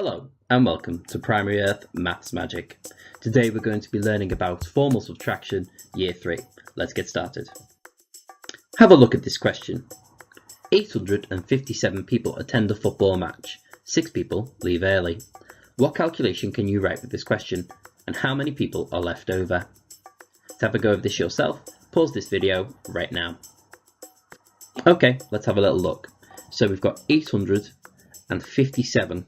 Hello and welcome to Primary Earth Maths Magic. Today we're going to be learning about formal subtraction year 3. Let's get started. Have a look at this question. 857 people attend a football match. 6 people leave early. What calculation can you write with this question, and how many people are left over? To have a go of this yourself, pause this video right now. Okay, let's have a little look. So we've got 857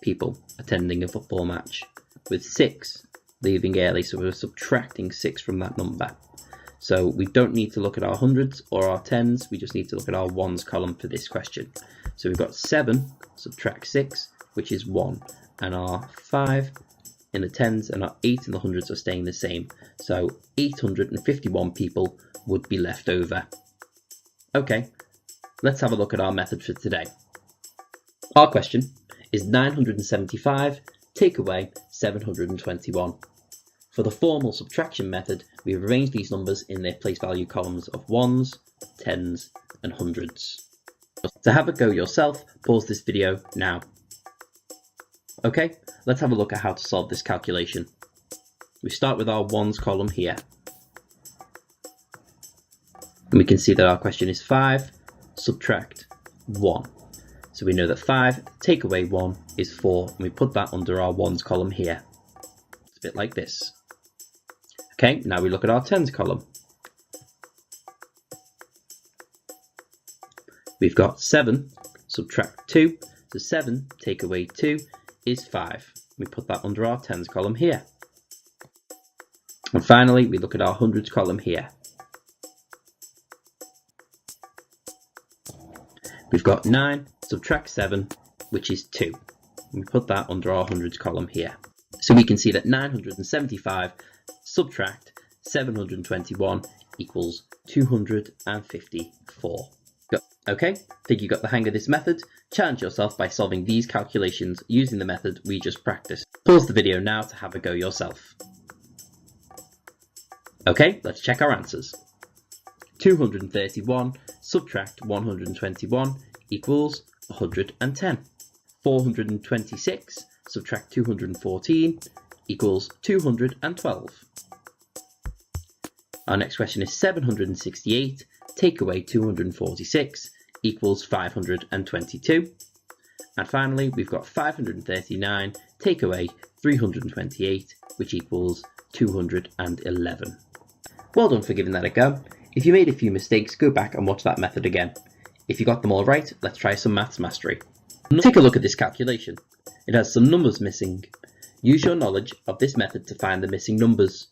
people attending a football match, with 6 leaving early, so we're subtracting 6 from that number. So we don't need to look at our hundreds or our tens, we just need to look at our ones column for this question. So we've got 7 subtract 6, which is 1, and our 5 in the tens and our 8 in the hundreds are staying the same, so 851 people would be left over. Okay, let's have a look at our method for today. Our question is 975 take away 721. For the formal subtraction method, we've arranged these numbers in their place value columns of ones, tens and hundreds. To have a go yourself, pause this video now. Okay, let's have a look at how to solve this calculation. We start with our ones column here. And we can see that our question is 5 subtract 1. So we know that 5 take away 1 is 4, and we put that under our ones column here. It's a bit like this. Okay, now we look at our tens column. We've got 7 subtract 2, so 7 take away 2 is 5. We put that under our tens column here. And finally, we look at our hundreds column here. We've got 9 subtract 7, which is 2. And we put that under our hundreds column here. So we can see that 975 subtract 721 equals 254. Okay, think you got the hang of this method? Challenge yourself by solving these calculations using the method we just practiced. Pause the video now to have a go yourself. Okay, let's check our answers. 231 subtract 121 equals 110. 426 subtract 214 equals 212. Our next question is 768 take away 246 equals 522. And finally, we've got 539 take away 328, which equals 211. Well done for giving that a go. If you made a few mistakes, go back and watch that method again. If you got them all right, let's try some maths mastery. Take a look at this calculation. It has some numbers missing. Use your knowledge of this method to find the missing numbers.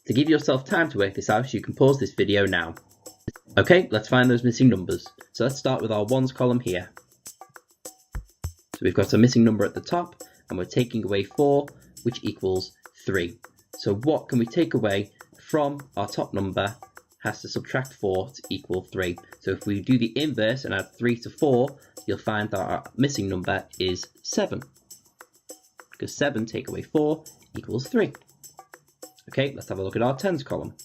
To give yourself time to work this out, you can pause this video now. Okay, let's find those missing numbers. So let's start with our ones column here. So we've got a missing number at the top, and we're taking away 4, which equals 3. So what can we take away from our top number? Has to subtract 4 to equal 3. So if we do the inverse and add 3 to 4, you'll find that our missing number is 7. Because 7 take away 4 equals 3. Okay, let's have a look at our tens column.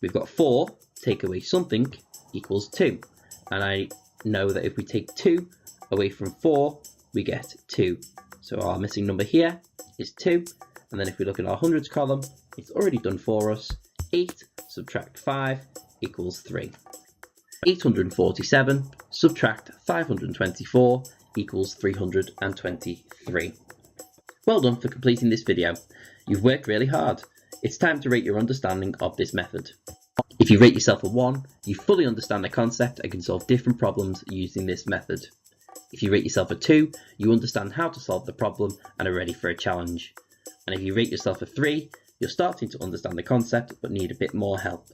We've got 4 take away something equals 2. And I know that if we take 2 away from 4, we get 2. So our missing number here is 2. And then if we look at our hundreds column, it's already done for us. 8 subtract 5 equals 3. 847 subtract 524 equals 323. Well done for completing this video. You've worked really hard. It's time to rate your understanding of this method. If you rate yourself a 1, you fully understand the concept and can solve different problems using this method. If you rate yourself a 2, you understand how to solve the problem and are ready for a challenge. And if you rate yourself a 3, you're starting to understand the concept but need a bit more help.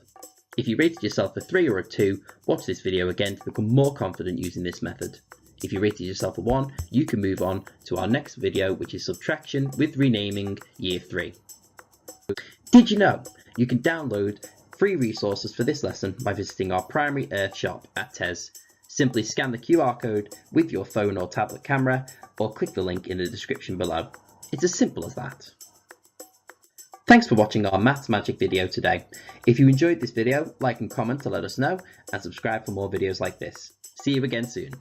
If you rated yourself a 3 or a 2, watch this video again to become more confident using this method. If you rated yourself a 1, you can move on to our next video, which is subtraction with renaming year 3. Did you know you can download free resources for this lesson by visiting our Primary Earth shop at TES? Simply scan the QR code with your phone or tablet camera, or click the link in the description below. It's as simple as that. Thanks for watching our Maths Magic video today. If you enjoyed this video, like and comment to let us know, and subscribe for more videos like this. See you again soon.